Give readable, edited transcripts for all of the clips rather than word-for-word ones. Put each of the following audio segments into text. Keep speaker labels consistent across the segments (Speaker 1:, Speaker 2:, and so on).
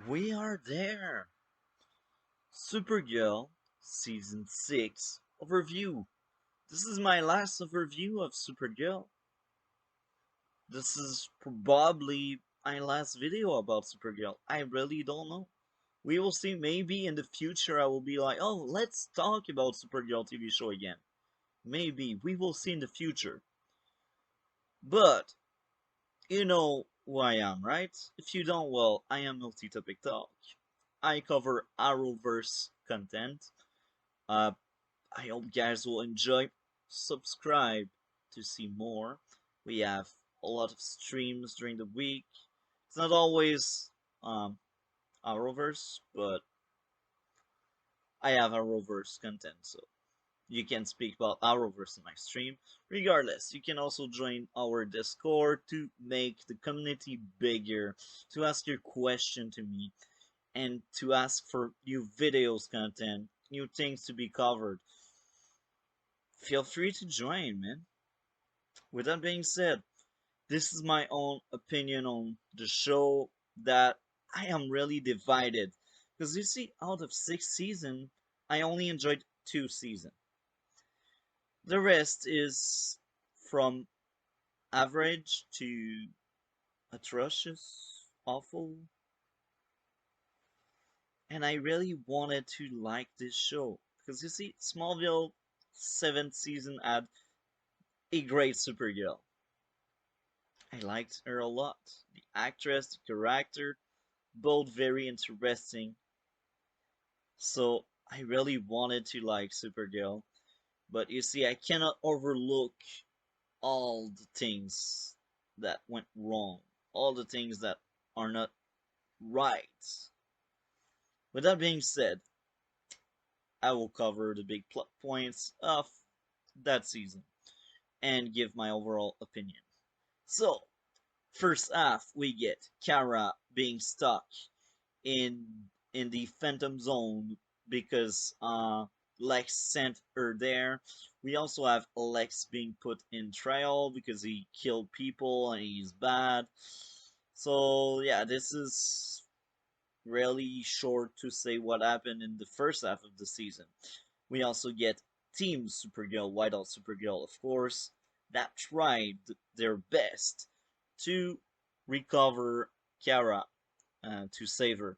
Speaker 1: We are there! Supergirl Season 6 overview. This is my last overview of Supergirl. This is probably my last video about Supergirl. I really don't know. We will see. Maybe in the future I will be like, oh, let's talk about Supergirl TV show again. Maybe. We will see in the future. But, you know who I am, right? If you don't, well, I am Multi-Topic Talk. I cover arrowverse content. Uh, I hope you guys will enjoy. Subscribe to see more. We have a lot of streams during the week. It's not always Arrowverse, but I have Arrowverse content, so you can speak about Arrowverse in my stream. Regardless, you can also join our Discord to make the community bigger, to ask your question to me, and to ask for new videos content, new things to be covered. Feel free to join, man. With that being said, this is my own opinion on the show that I am really divided. Because you see, out of 6 seasons, I only enjoyed 2 seasons. The rest is from average to atrocious, awful. And I really wanted to like this show. Because you see, Smallville 7th season had a great Supergirl. I liked her a lot. The actress, the character, both very interesting. So I really wanted to like Supergirl. But you see, I cannot overlook all the things that went wrong. All the things that are not right. With that being said, I will cover the big plot points of that season and give my overall opinion. So, first half, we get Kara being stuck in the Phantom Zone because Lex sent her there. We also have Lex being put in trial because he killed people and he's bad. So yeah, this is really short to say what happened in the first half of the season. We also get Team Supergirl, Whiteout Supergirl, of course, that tried their best to recover Kara to save her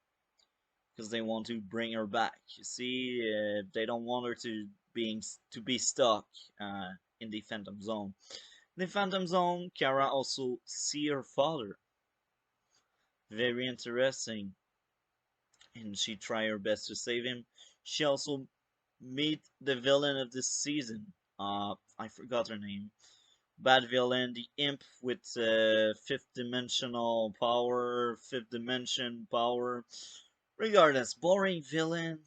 Speaker 1: because they want to bring her back. You see, they don't want her to be stuck in the Phantom Zone. In the Phantom Zone, Kara also see her father. Very interesting, and she try her best to save him. She also meet the villain of this season. I forgot her name. Bad villain, the imp with fifth dimensional power, fifth dimension power. Regardless, boring villain.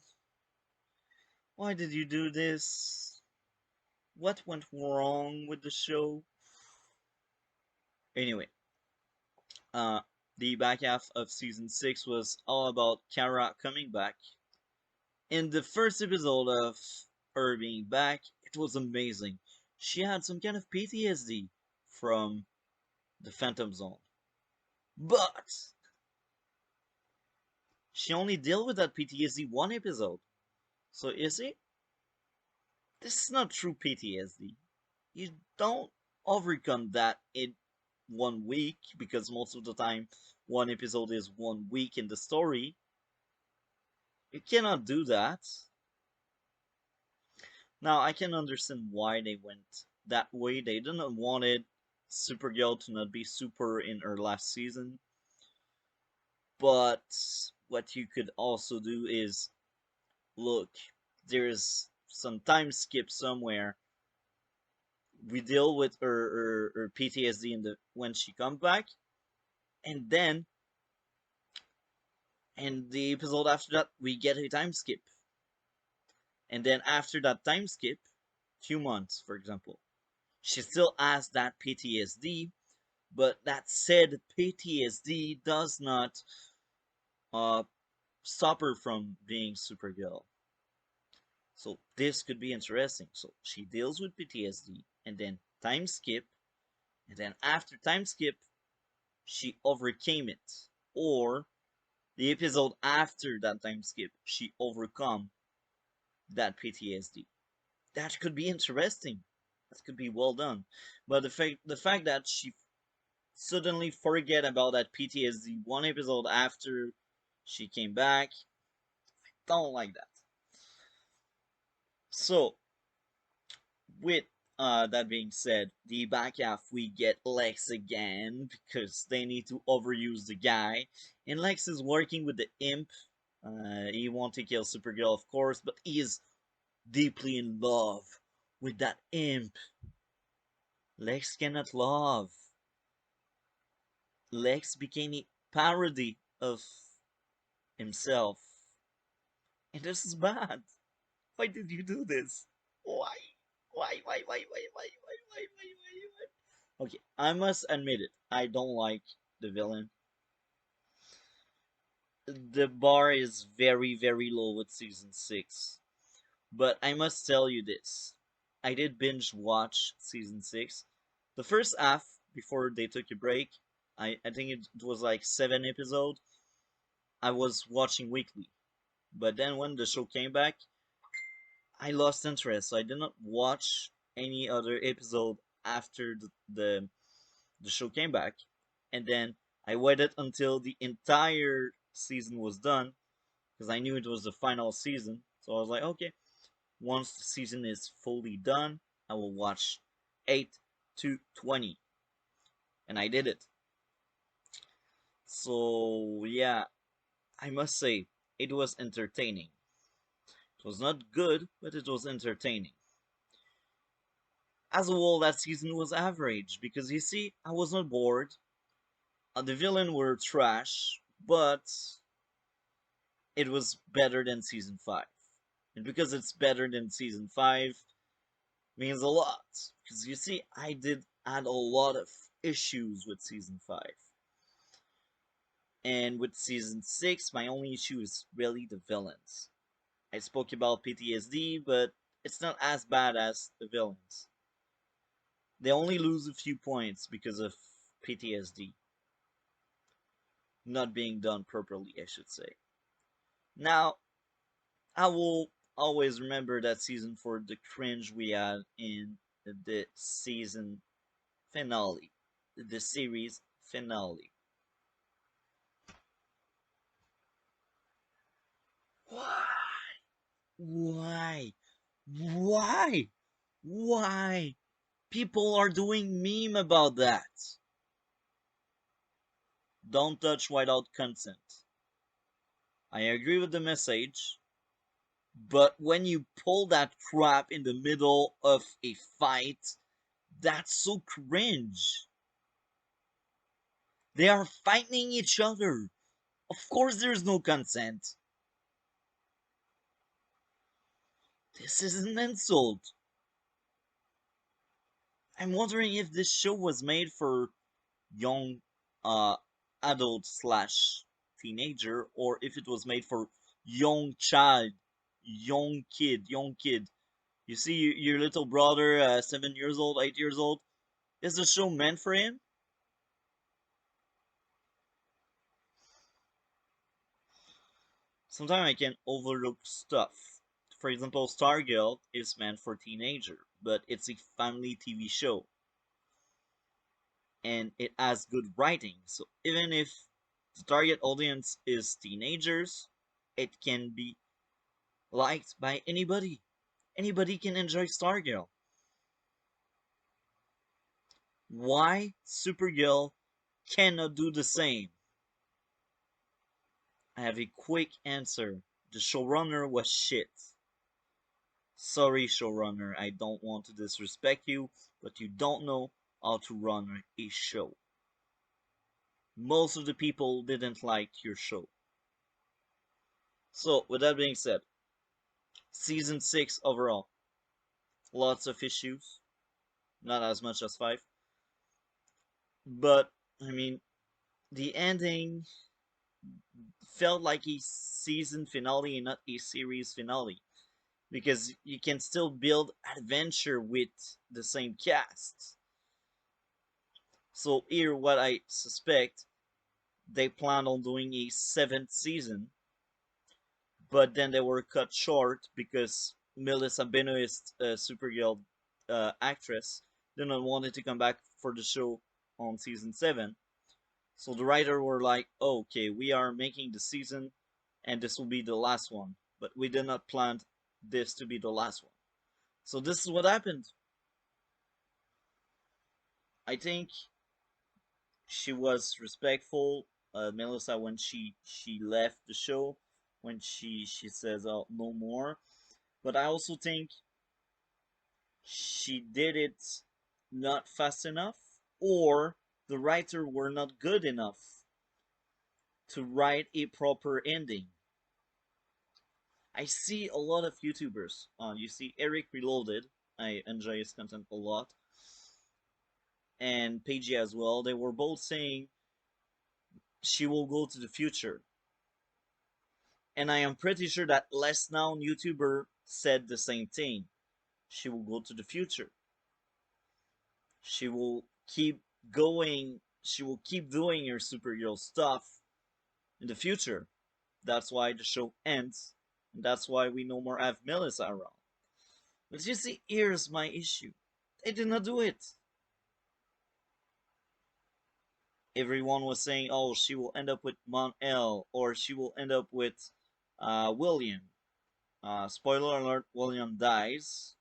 Speaker 1: Why did you do this? What went wrong with the show? Anyway, uh, the back half of season 6 was all about Kara coming back. In the first episode of her being back, it was amazing. She had some kind of PTSD from the Phantom Zone. But she only dealt with that PTSD one episode. So you see, this is not true PTSD. You don't overcome that in 1 week because most of the time one episode is 1 week in the story. You cannot do that. Now I can understand why they went that way. They didn't wanted Supergirl to not be super in her last season. But what you could also do is look, there's some time skip somewhere. We deal with her PTSD in the when she comes back, and then and the episode after that we get a time skip, and then after that time skip, 2 months for example, she still has that PTSD, but that said PTSD does not uh, stop her from being Supergirl. So this could be interesting. So she deals with PTSD and then time skip, and then after time skip, she overcame it. Or The episode after that time skip, she overcome that PTSD. That could be interesting. That could be well done. But the fact that she suddenly forget about that PTSD one episode after she came back, don't like that. So with that being said, the back half we get Lex again because they need to overuse the guy, and Lex is working with the imp. He wants to kill Supergirl, of course, but he is deeply in love with that imp. Lex cannot love. Lex became a parody of himself, and this is bad. Why did you do this? Why? Why? Okay, I must admit it. I don't like the villain. The bar is very, very low with season 6. But I must tell you this. I did binge watch season 6. The first half, before they took a break, I think it was like 7 episodes. I was watching weekly. But then when the show came back, I lost interest. So I did not watch any other episode after the show came back. And then I waited until the entire season was done because I knew it was the final season. So I was like, okay, once the season is fully done, I will watch 8 to 20. And I did it. So, yeah, I must say, it was entertaining. It was not good, but it was entertaining. As a whole, that season was average because you see, I was not bored. The villain were trash, but it was better than season 5. And because it's better than season 5, means a lot. Because you see, I did add a lot of issues with season 5. And with season 6, my only issue is really the villains. I spoke about PTSD, but it's not as bad as the villains. They only lose a few points because of PTSD. Not being done properly, I should say. Now, I will always remember that season for the cringe we had in the season finale. The series finale. Why? Why? Why? Why? People are doing meme about that. Don't touch without consent. I agree with the message, but when you pull that crap in the middle of a fight, that's so cringe. They are fighting each other. Of course there's no consent. This is an insult. I'm wondering if this show was made for young uh adult slash teenager or if it was made for young child, young kid. You see your little brother, 7 years old, 8 years old. Is the show meant for him? Sometimes I can overlook stuff. For example, Stargirl is meant for teenager, but it's a family TV show and it has good writing. So even if the target audience is teenagers, it can be liked by anybody. Anybody can enjoy Stargirl. Why Supergirl cannot do the same? I have a quick answer. The showrunner was shit. Sorry, showrunner, I don't want to disrespect you, but you don't know how to run a show. Most of the people didn't like your show. So, with that being said, season 6 overall, lots of issues, not as much as 5. But, I mean, the ending felt like a season finale and not a series finale. Because you can still build adventure with the same cast. So here, what I suspect, they planned on doing a seventh season, but then they were cut short because Melissa Benoist, Supergirl actress, did not wanted to come back for the show on season 7. So the writer were like, oh, okay, we are making the season and this will be the last one. But we did not plan this to be the last one. So this is what happened. I think she was respectful, Melissa, when she left the show, when she says, oh, no more. But I also think she did it not fast enough, or the writer were not good enough to write a proper ending. I see a lot of YouTubers. You see Eric Reloaded. I enjoy his content a lot, and Paige as well. They were both saying she will go to the future, and I am pretty sure that less known YouTuber said the same thing. She will go to the future. She will keep going. She will keep doing her superhero stuff in the future. That's why the show ends, and that's why we no more have Melissa around. But you see, here's my issue. They did not do it. Everyone was saying, oh, she will end up with Mon-El, or she will end up with William. Spoiler alert, William dies,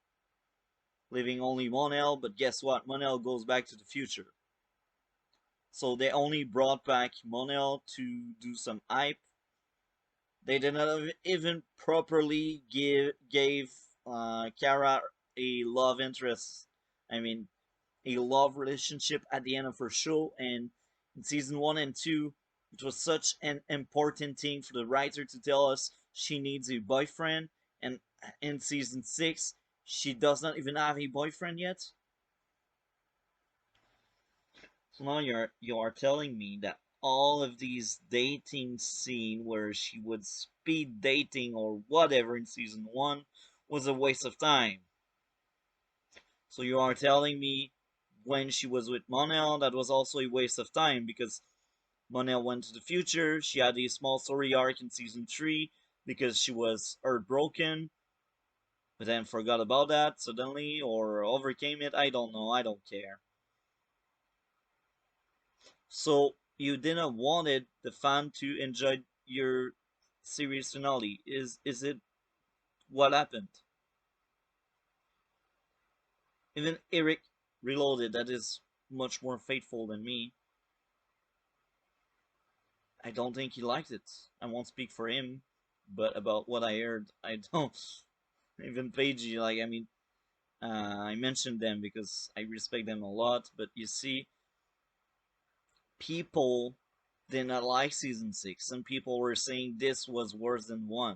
Speaker 1: leaving only Mon-El, but guess what? Mon-El goes back to the future. So they only brought back Mon-El to do some hype. They did not even properly gave Kara a love interest. I mean, a love relationship at the end of her show. And in season 1 and 2, it was such an important thing for the writer to tell us she needs a boyfriend. And in season 6, she does not even have a boyfriend yet. So now you are telling me that all of these dating scene where she would speed dating or whatever in season 1 was a waste of time. So you are telling me when she was with Mon-El, that was also a waste of time because Mon-El went to the future. She had a small story arc in season 3 because she was heartbroken, but then forgot about that suddenly or overcame it. I don't know. I don't care. So you didn't wanted the fan to enjoy your series finale. Is it what happened? Even Eric Reloaded, that is much more faithful than me, I don't think he liked it. I won't speak for him, but about what I heard, I don't. Even Paige, like, I mean, I mentioned them because I respect them a lot, but you see, people did not like season 6. Some people were saying this was worse than 1.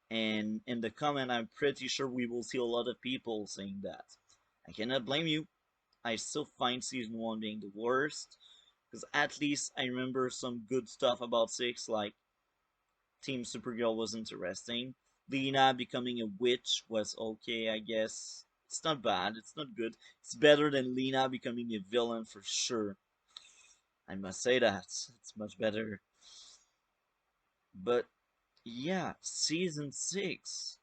Speaker 1: And in the comment, I'm pretty sure we will see a lot of people saying that. I cannot blame you. I still find season 1 being the worst. Because at least I remember some good stuff about 6, like Team Supergirl was interesting. Lena becoming a witch was okay, I guess. It's not bad, it's not good. It's better than Lena becoming a villain for sure. I must say that. It's much better. But yeah, season 6.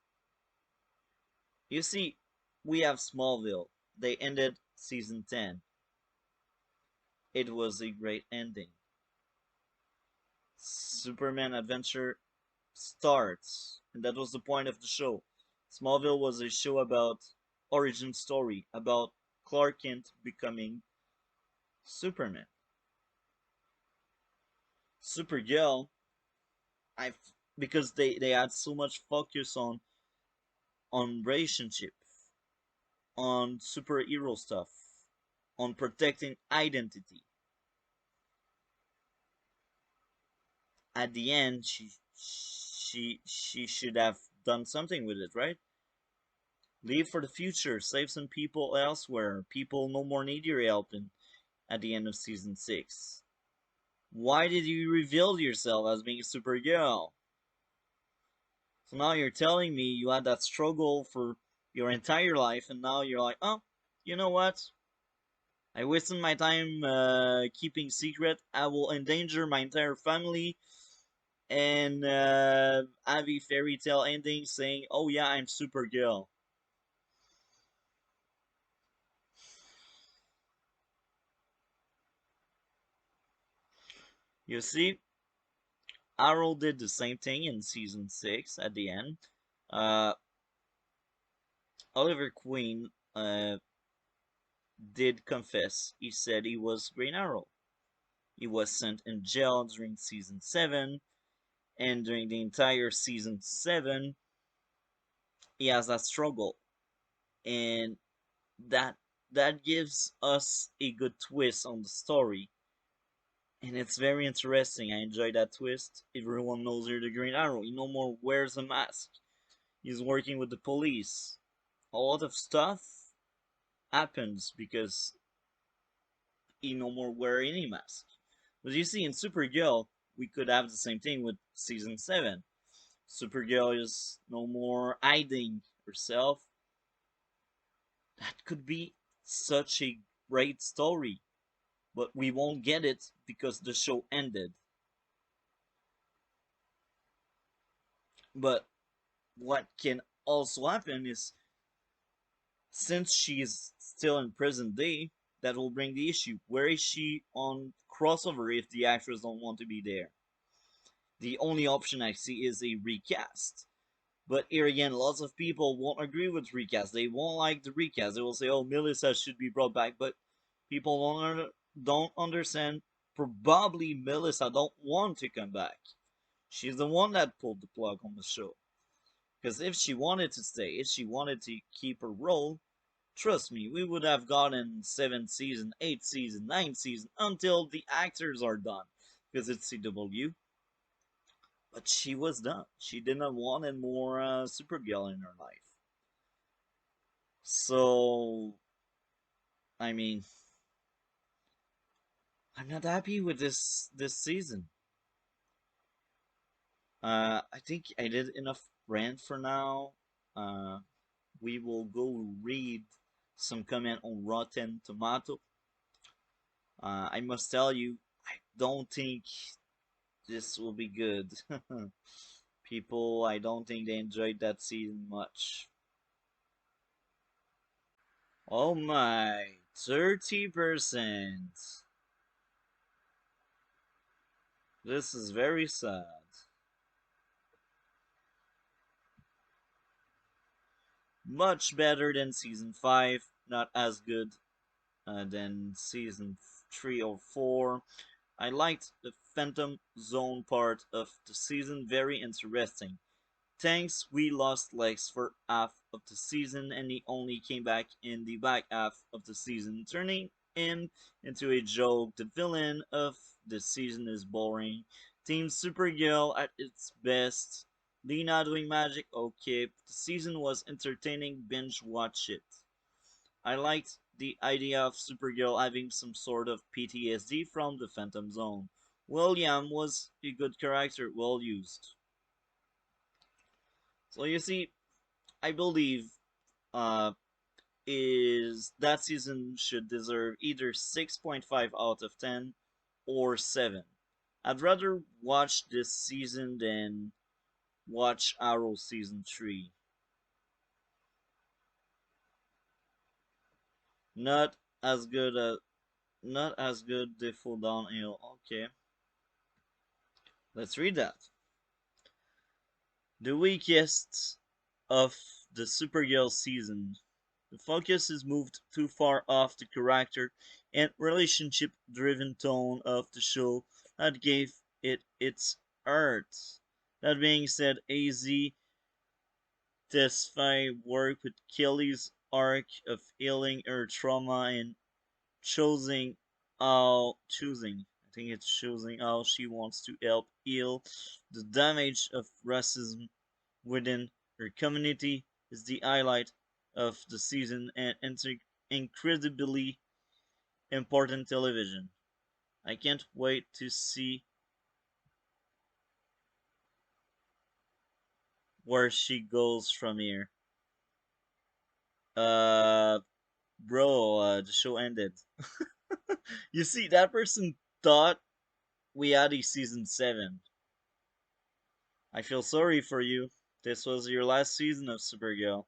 Speaker 1: You see, we have Smallville. They ended season 10. It was a great ending. Superman Adventure starts, and that was the point of the show. Smallville was a show about origin story, about Clark Kent becoming Superman. Supergirl, I because they had so much focus on relationship, on superhero stuff, on protecting identity. At the end, she should have done something with it, right? Leave for the future, save some people elsewhere. People no more need your help at the end of season 6. Why did you reveal yourself as being a Supergirl? So now you're telling me you had that struggle for your entire life, and now you're like, oh, you know what? I wasted my time keeping secret. I will endanger my entire family and have a fairy tale ending saying, "Oh yeah, I'm Supergirl." You see, Arrow did the same thing in season 6 at the end. Uh, Oliver Queen did confess. He said he was Green Arrow. He was sent in jail during season 7, and during the entire season 7, he has that struggle. And that that gives us a good twist on the story. And it's very interesting. I enjoy that twist. Everyone knows you're the Green Arrow. He no more wears a mask. He's working with the police. A lot of stuff happens because he no more wear any mask. But you see, in Supergirl, we could have the same thing with season 7. Supergirl is no more hiding herself. That could be such a great story, but we won't get it because the show ended. But what can also happen is, since she's still in present day, that will bring the issue. Where is she on crossover if the actors don't want to be there? The only option I see is a recast. But here again, lots of people won't agree with recast. They won't like the recast. They will say, "Oh, Melissa should be brought back," but people don't understand. Probably Melissa don't want to come back. She's the one that pulled the plug on the show. Because if she wanted to stay, if she wanted to keep her role, trust me, we would have gotten 7th season, 8th season, 9th season until the actors are done. Because it's CW. But she was done. She didn't want any more Supergirl in her life. So, I mean, I'm not happy with this season. I think I did enough rant for now. Uh, we will go read some comment on Rotten Tomato. I must tell you, I don't think this will be good. People, I don't think they enjoyed that season much. Oh my, 30%. This is very sad. Much better than season 5, not as good than season 3 or 4. I liked the Phantom Zone part of the season, very interesting. Thanks, we lost Lex for half of the season, and he only came back in the back half of the season, turning him into a joke. The villain of the season is boring. Team Supergirl at its best. Lena doing magic, okay. The season was entertaining, binge watch it. I liked the idea of Supergirl having some sort of PTSD from the Phantom Zone. William was a good character, well used. So you see, I believe uh, is that season should deserve either 6.5 out of 10 or 7. I'd rather watch this season than watch Arrow season 3. Not as good as not as good the full downhill. Okay, let's read that. The weakest of the Supergirl season. The focus is moved too far off the character and relationship driven tone of the show that gave it its art. That being said, AZ Tesfaye worked with Kelly's arc of healing her trauma and choosing I think it's choosing how she wants to help heal the damage of racism within her community is the highlight of the season and incredibly important television. I can't wait to see where she goes from here. Uh, Bro, the show ended. You see, that person thought we had a season 7. I feel sorry for you. This was your last season of Supergirl.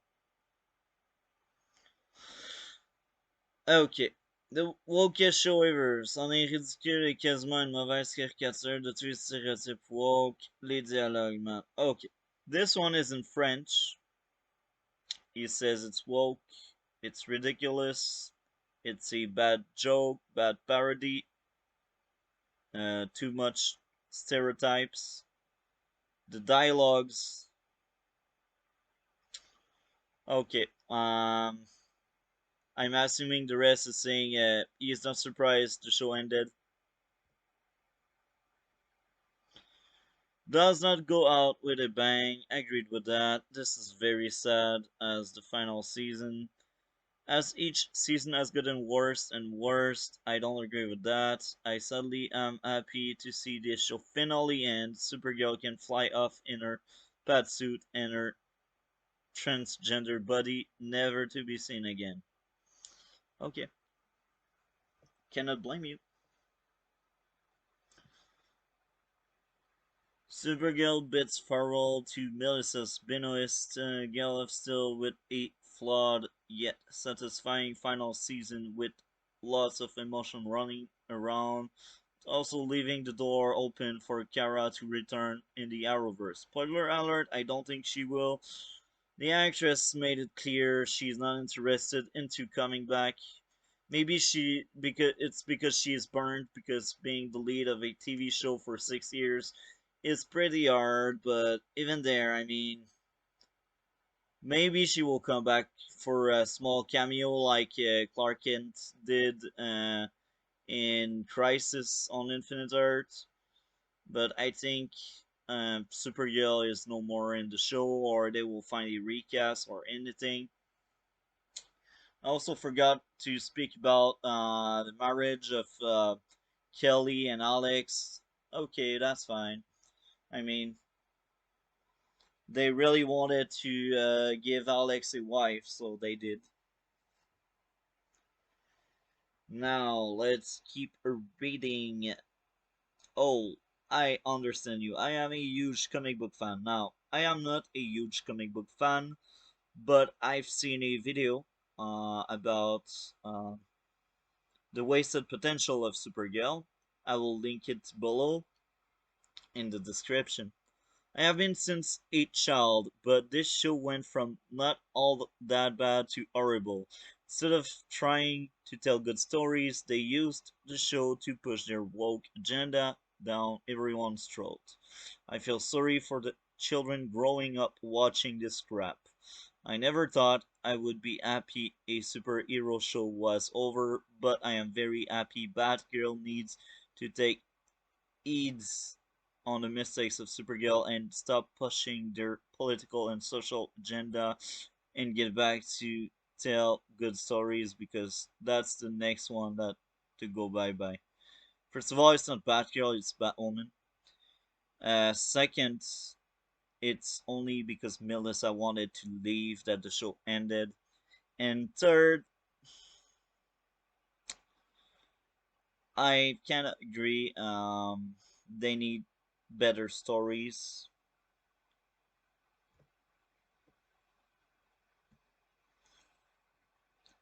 Speaker 1: Ok. The woke showivers en est ridicule et quasiment une mauvaise caricature de tous les stéréotypes woke, les dialogues, man. Ok. This one is in French. He says it's woke, it's ridiculous, it's a bad joke, bad parody, too much stereotypes. The dialogues. Okay. I'm assuming the rest is saying he is not surprised the show ended. Does not go out with a bang. Agreed with that. This is very sad as the final season. As each season has gotten worse and worse, I don't agree with that. I sadly am happy to see this show finally end. Supergirl can fly off in her suit and her transgender body, never to be seen again. Okay, cannot blame you. Supergirl beats Farrell to Melissa's Benoist Gallop still with a flawed yet satisfying final season with lots of emotion running around, also leaving the door open for Kara to return in the Arrowverse. Spoiler alert, I don't think she will. The actress made it clear she's not interested into coming back. Maybe because she is burned because being the lead of a TV show for 6 years is pretty hard, but even there, I mean, maybe she will come back for a small cameo like Clark Kent did in Crisis on Infinite Earth. But I think Supergirl is no more in the show, or they will find a recast or anything. I also forgot to speak about the marriage of Kelly and Alex. Okay, that's fine. I mean, they really wanted to give Alex a wife, so they did. Now, let's keep reading. Oh, I understand you. I am a huge comic book fan. Now, I am not a huge comic book fan, but I've seen a video about uh, the wasted potential of Supergirl. I will link it below in the description. I have been since a child, but this show went from not all that bad to horrible. Instead of trying to tell good stories, they used the show to push their woke agenda down everyone's throat. I feel sorry for the children growing up watching this crap. I never thought I would be happy a superhero show was over, but I am very happy Batgirl needs to take heeds on the mistakes of Supergirl and stop pushing their political and social agenda and get back to tell good stories because that's the next one that to go bye bye. First of all, it's not Batgirl, it's Batwoman. Second, it's only because Melissa wanted to leave that the show ended. And third, I cannot agree. They need better stories.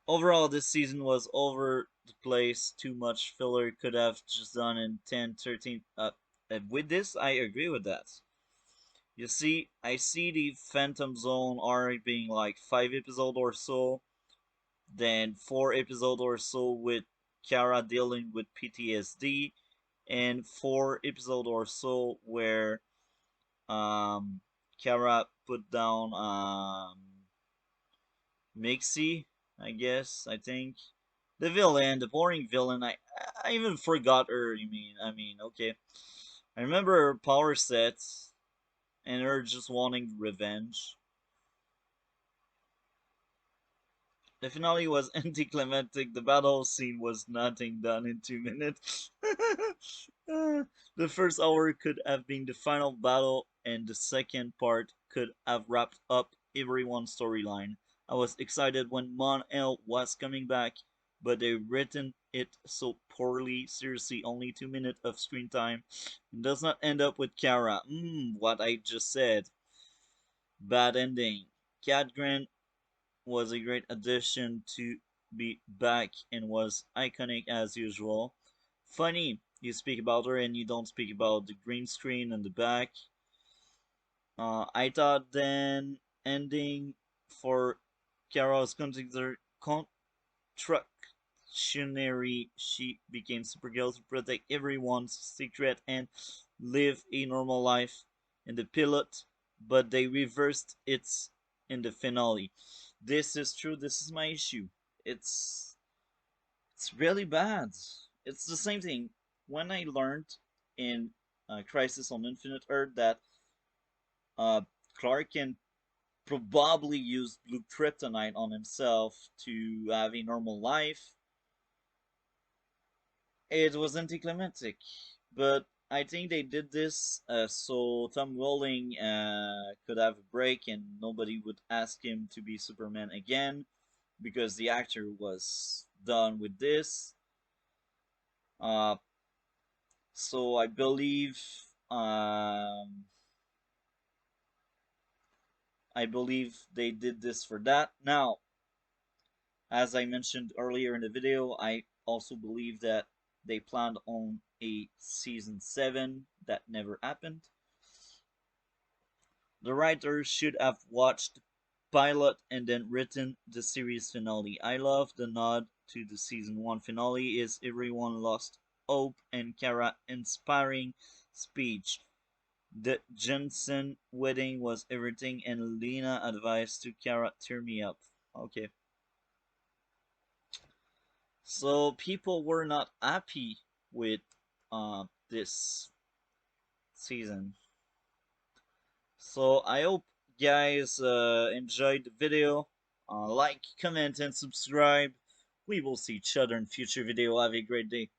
Speaker 1: Overall, this season was over the place. Too much filler could have just done in 10, 13. With this, I agree with that. You see, I see the Phantom Zone arc being like 5 episodes or so, then 4 episodes or so with Kara dealing with PTSD, and 4 episodes or so where um, Kara put down Mixie, I guess, I think. The villain, the boring villain, I even forgot her, okay. I remember her power sets and her just wanting revenge. The finale was anticlimactic. The battle scene was nothing done in 2 minutes. The first hour could have been the final battle, and the second part could have wrapped up everyone's storyline. I was excited when Mon El was coming back, but they written it so poorly. Seriously, only 2 minutes of screen time. It does not end up with Kara. What I just said. Bad ending. Cat Grant was a great addition to be back and was iconic as usual. Funny, you speak about her and you don't speak about the green screen in the back. I thought then ending for Kara's contractionary, she became Supergirl to protect everyone's secret and live a normal life in the pilot, but they reversed it in the finale. This is true. This is my issue. It's it's really bad. It's the same thing when I learned in Crisis on Infinite Earth that uh, Clark can probably use blue kryptonite on himself to have a normal life. It was anticlimactic, but I think they did this so Tom Welling could have a break and nobody would ask him to be Superman again because the actor was done with this. Uh, so um, I believe they did this for that. Now, as I mentioned earlier in the video, I also believe that they planned on a season 7 that never happened. The writers should have watched the pilot and then written the series finale. I love the nod to the season 1 finale is everyone lost hope and Kara inspiring speech. The Jensen wedding was everything and Lena advised to Kara tear me up. Okay. So people were not happy with this season. So I hope guys enjoyed the video. Like, comment, and subscribe. We will see each other in future video. Have a great day.